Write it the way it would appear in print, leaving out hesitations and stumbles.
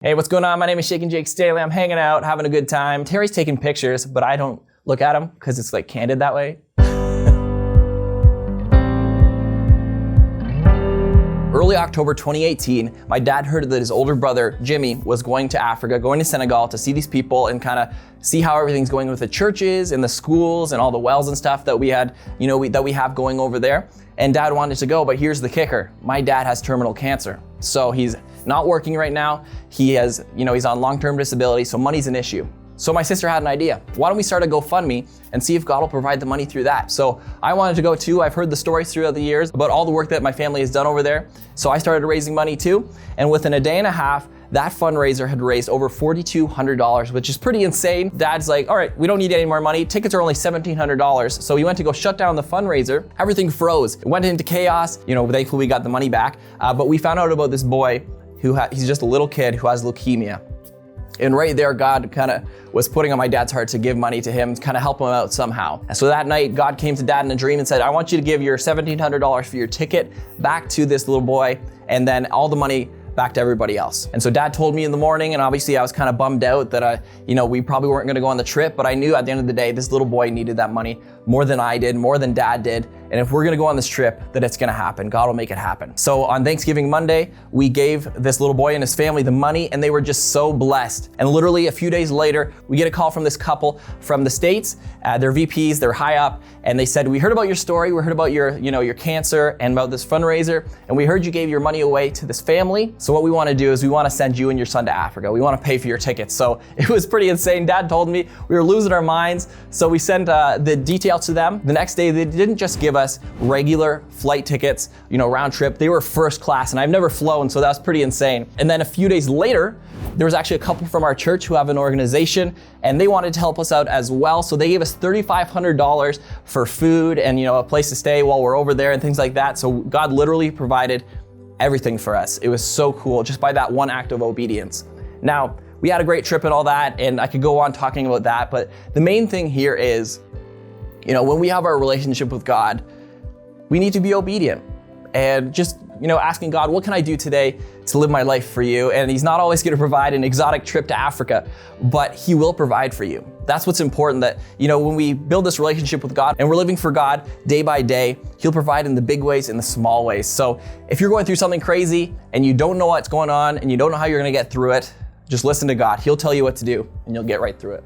Hey, what's going on? My name is Shakin' Jake Stanley. I'm hanging out, having a good time. Terry's taking pictures, but I don't look at them because it's like candid that way. Early October 2018, my dad heard that his older brother, Jimmy, was going to Africa, going to Senegal to see these people and kind of see how everything's going with the churches and the schools and all the wells and stuff that we had, that we have going over there. And dad wanted to go, but here's the kicker. My dad has terminal cancer. So he's not working right now. He's on long-term disability, so money's an issue. So my sister had an idea. Why don't we start a GoFundMe and see if God will provide the money through that? So I wanted to go too. I've heard the stories throughout the years about all the work that my family has done over there. So I started raising money too. And within a day and a half, that fundraiser had raised over $4,200, which is pretty insane. Dad's like, all right, we don't need any more money. Tickets are only $1,700. So we went to go shut down the fundraiser. Everything froze. It went into chaos. Thankfully we got the money back. But we found out about this boy he's just a little kid who has leukemia. And right there, God kind of was putting on my dad's heart to give money to him, kind of help him out somehow. And so that night, God came to dad in a dream and said, I want you to give your $1,700 for your ticket back to this little boy, and then all the money back to everybody else. And so dad told me in the morning, and obviously I was kind of bummed out that we probably weren't gonna go on the trip, but I knew at the end of the day, this little boy needed that money more than I did, more than dad did. And if we're gonna go on this trip, that it's gonna happen. God will make it happen. So on Thanksgiving Monday, we gave this little boy and his family the money, and they were just so blessed. And literally a few days later, we get a call from this couple from the States. They're VPs, they're high up, and they said, we heard about your story, we heard about your cancer and about this fundraiser, and we heard you gave your money away to this family. So what we wanna do is we wanna send you and your son to Africa. We wanna pay for your tickets. So it was pretty insane. Dad told me we were losing our minds. So we sent the details to them. The next day, they didn't just give us regular flight tickets, round trip. They were first class, and I've never flown, so that's pretty insane. And then a few days later, there was actually a couple from our church who have an organization, and they wanted to help us out as well. So they gave us $3,500 for food and a place to stay while we're over there and things like that. So God literally provided everything for us. It was so cool just by that one act of obedience. Now, we had a great trip and all that, and I could go on talking about that, but the main thing here is, when we have our relationship with God, we need to be obedient and just, asking God, what can I do today to live my life for you? And he's not always going to provide an exotic trip to Africa, but he will provide for you. That's what's important, that, when we build this relationship with God and we're living for God day by day, he'll provide in the big ways and the small ways. So if you're going through something crazy and you don't know what's going on and you don't know how you're going to get through it, just listen to God. He'll tell you what to do and you'll get right through it.